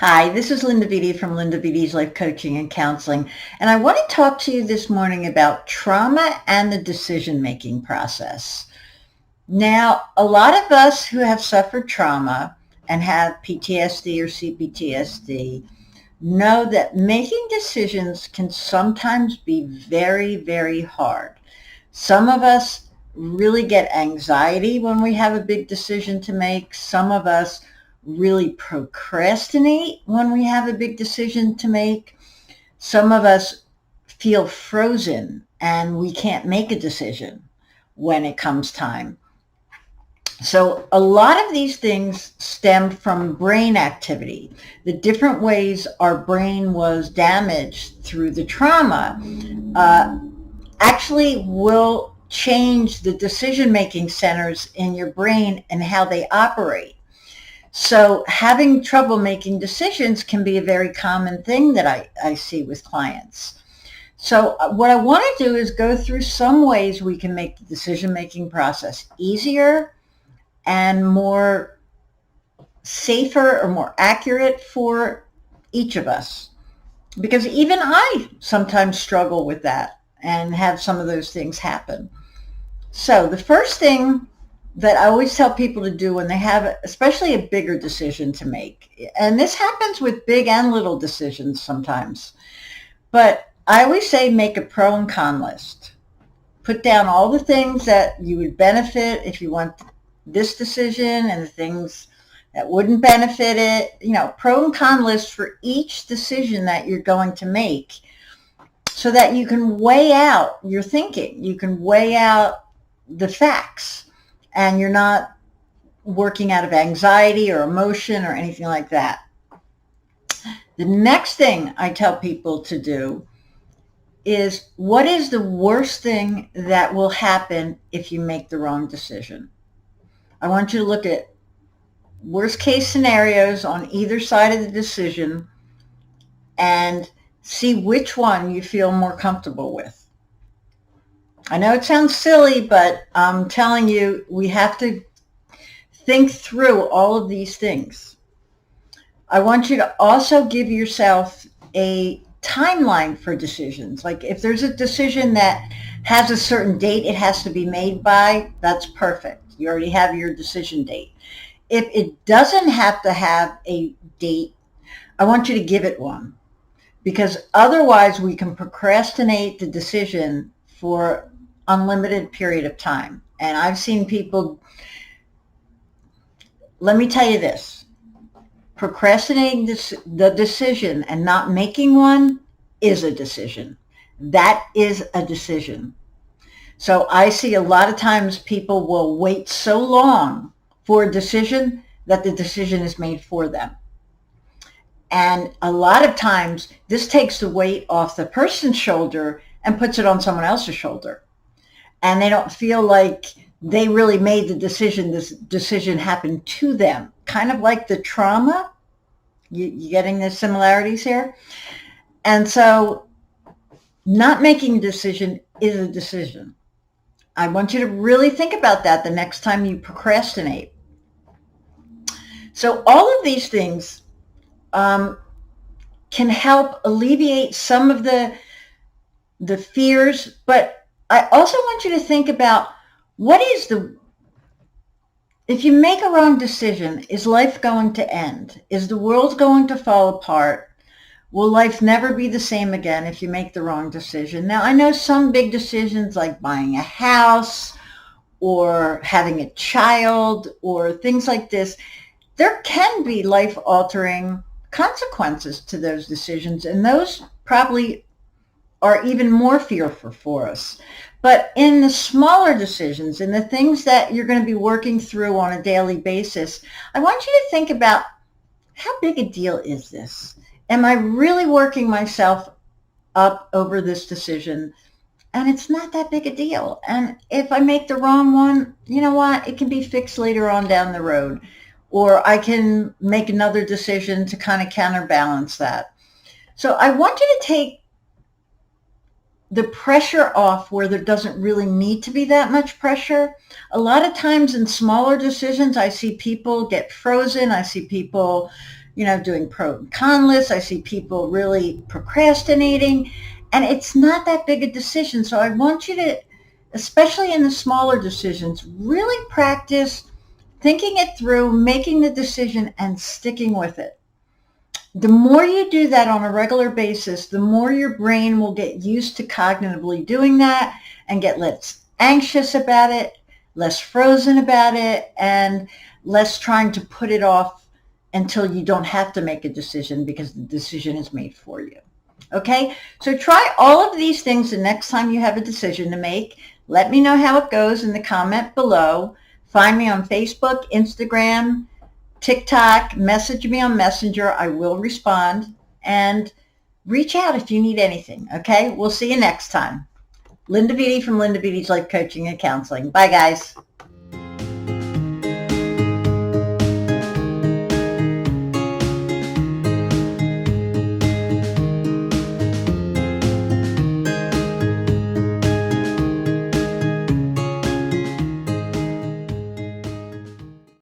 Hi, this is Linda Beatty from Linda Beatty's Life Coaching and Counseling, and I want to talk to you this morning about trauma and the decision-making process. Now, a lot of us who have suffered trauma and have PTSD or C-PTSD know that making decisions can sometimes be very, very hard. Some of us really get anxiety when we have a big decision to make. Some of us really procrastinate when we have a big decision to make. Some of us feel frozen and we can't make a decision when it comes time. So a lot of these things stem from brain activity. The different ways our brain was damaged through the trauma actually will change the decision-making centers in your brain and how they operate. So having trouble making decisions can be a very common thing that I see with clients. So what I want to do is go through some ways we can make the decision-making process easier and more safer or more accurate for each of us. Because even I sometimes struggle with that and have some of those things happen. So the first thing that I always tell people to do when they have especially a bigger decision to make, and this happens with big and little decisions sometimes, but I always say make a pro and con list. Put down all the things that you would benefit if you want this decision and the things that wouldn't benefit it, pro and con list for each decision that you're going to make so that you can weigh out your thinking. You can weigh out the facts and you're not working out of anxiety or emotion or anything like that. The next thing I tell people to do is, what is the worst thing that will happen if you make the wrong decision? I want you to look at worst case scenarios on either side of the decision and see which one you feel more comfortable with. I know it sounds silly, but I'm telling you, we have to think through all of these things. I want you to also give yourself a timeline for decisions. Like if there's a decision that has a certain date it has to be made by, that's perfect. You already have your decision date. If it doesn't have to have a date, I want you to give it one, because otherwise we can procrastinate the decision for unlimited period of time. And I've seen people, let me tell you this, procrastinating the decision and not making one is a decision. That is a decision. So I see a lot of times people will wait so long for a decision that the decision is made for them. And a lot of times this takes the weight off the person's shoulder and puts it on someone else's shoulder. And they don't feel like they really made the decision. This decision happened to them. Kind of like the trauma. You getting the similarities here? And so not making a decision is a decision. I want you to really think about that the next time you procrastinate. So all of these things can help alleviate some of the fears, but I also want you to think about if you make a wrong decision, is life going to end? Is the world going to fall apart? Will life never be the same again if you make the wrong decision? Now, I know some big decisions like buying a house or having a child or things like this, there can be life-altering consequences to those decisions, and those probably are even more fearful for us. But in the smaller decisions, in the things that you're going to be working through on a daily basis, I want you to think about, how big a deal is this? Am I really working myself up over this decision? And it's not that big a deal. And if I make the wrong one, you know what? It can be fixed later on down the road. Or I can make another decision to kind of counterbalance that. So I want you to take the pressure off where there doesn't really need to be that much pressure. A lot of times in smaller decisions, I see people get frozen. I see people doing pro and con lists. I see people really procrastinating, and it's not that big a decision. So I want you to, especially in the smaller decisions, really practice thinking it through, making the decision, and sticking with it. The more you do that on a regular basis, the more your brain will get used to cognitively doing that and get less anxious about it, less frozen about it, and less trying to put it off until you don't have to make a decision because the decision is made for you. Okay, so try all of these things the next time you have a decision to make. Let me know how it goes in the comment below. Find me on Facebook, Instagram, TikTok, message me on Messenger. I will respond, and reach out if you need anything. Okay, we'll see you next time. Linda Beatty from Linda Beatty's Life Coaching and Counseling. Bye, guys.